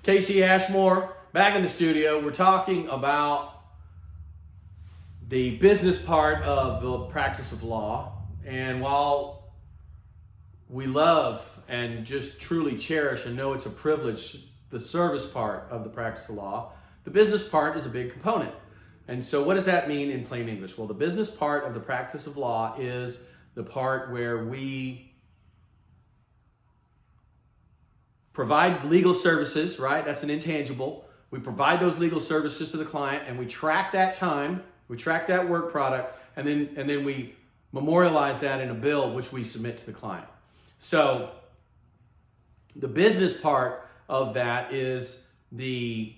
Casey Ashmore, back in the studio. We're talking about the business part of the practice of law. And while we love and just truly cherish and know it's a privilege, the service part of the practice of law, the business part is a big component. And so what does that mean in plain English? Well, the business part of the practice of law is the part where we provide legal services, right? That's an intangible. We provide those legal services to the client, and we track that time, we track that work product, and then we memorialize that in a bill which we submit to the client. So the business part of that is the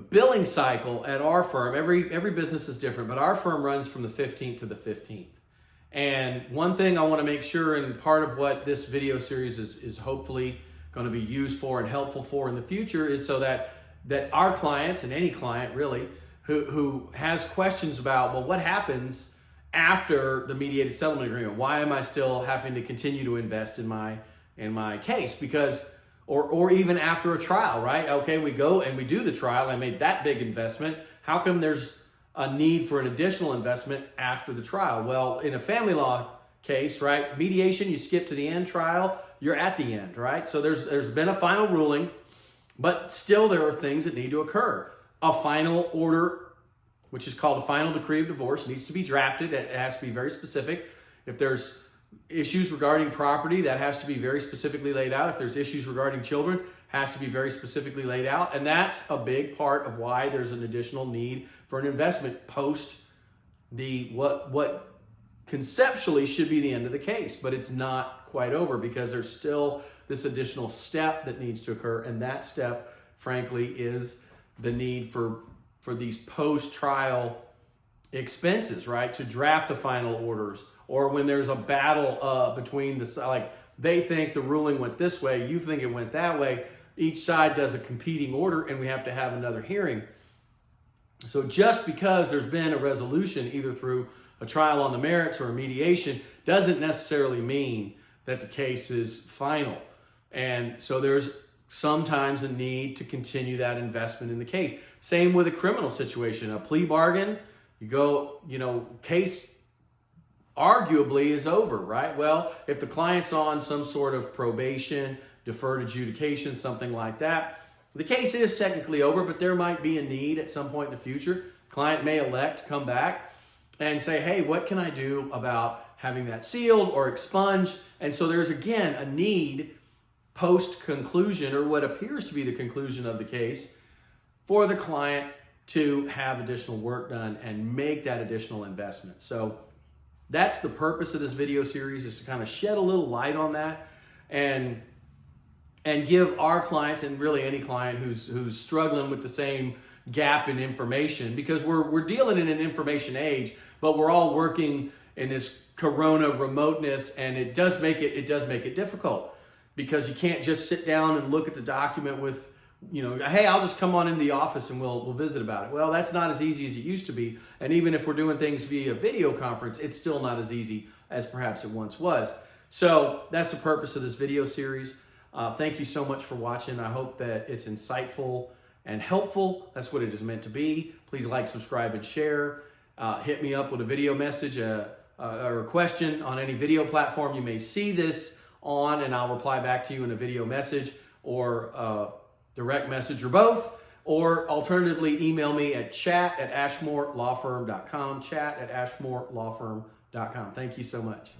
billing cycle at our firm. Every business is different, but our firm runs from the 15th to the 15th. And one thing I want to make sure, and part of what this video series is hopefully going to be used for and helpful for in the future, is so that our clients, and any client really, who has questions about, well, what happens after the mediated settlement agreement? Why am I still having to continue to invest in my case? Because, or even after a trial, right? Okay, we go and we do the trial. I made that big investment. How come there's a need for an additional investment after the trial? Well, in a family law case, right, mediation, you skip to the end. Trial, you're at the end, right? So there's been a final ruling, but still there are things that need to occur. A final order, which is called a final decree of divorce, needs to be drafted. It has to be very specific. If there's issues regarding property, that has to be very specifically laid out. If there's issues regarding children, has to be very specifically laid out. And that's a big part of why there's an additional need for an investment post the what conceptually should be the end of the case, but it's not quite over because there's still this additional step that needs to occur. And that step, frankly, is the need for these post-trial expenses, right? To draft the final orders, or when there's a battle between like they think the ruling went this way, you think it went that way. Each side does a competing order, and we have to have another hearing. So just because there's been a resolution, either through a trial on the merits or a mediation, doesn't necessarily mean that the case is final. And so there's sometimes a need to continue that investment in the case. Same with a criminal situation, a plea bargain, you go, case arguably is over, right? Well, if the client's on some sort of probation, deferred adjudication, something like that, the case is technically over, but there might be a need at some point in the future. Client may elect to come back and say, hey, what can I do about having that sealed or expunged? And so there's, again, a need post-conclusion, or what appears to be the conclusion of the case, for the client to have additional work done and make that additional investment. So that's the purpose of this video series, is to kind of shed a little light on that and give our clients, and really any client who's struggling with the same gap in information, because we're dealing in an information age, but we're all working in this corona remoteness, and it does make it difficult, because you can't just sit down and look at the document with, hey, I'll just come on into the office and we'll visit about it. Well, that's not as easy as it used to be. And even if we're doing things via video conference, it's still not as easy as perhaps it once was. So that's the purpose of this video series. Thank you so much for watching. I hope that it's insightful and helpful. That's what it is meant to be. Please like, subscribe, and share. Hit me up with a video message or a question on any video platform you may see this on, and I'll reply back to you in a video message or direct message, or both. Or alternatively, email me at chat@ashmorelawfirm.com, chat@ashmorelawfirm.com. Thank you so much.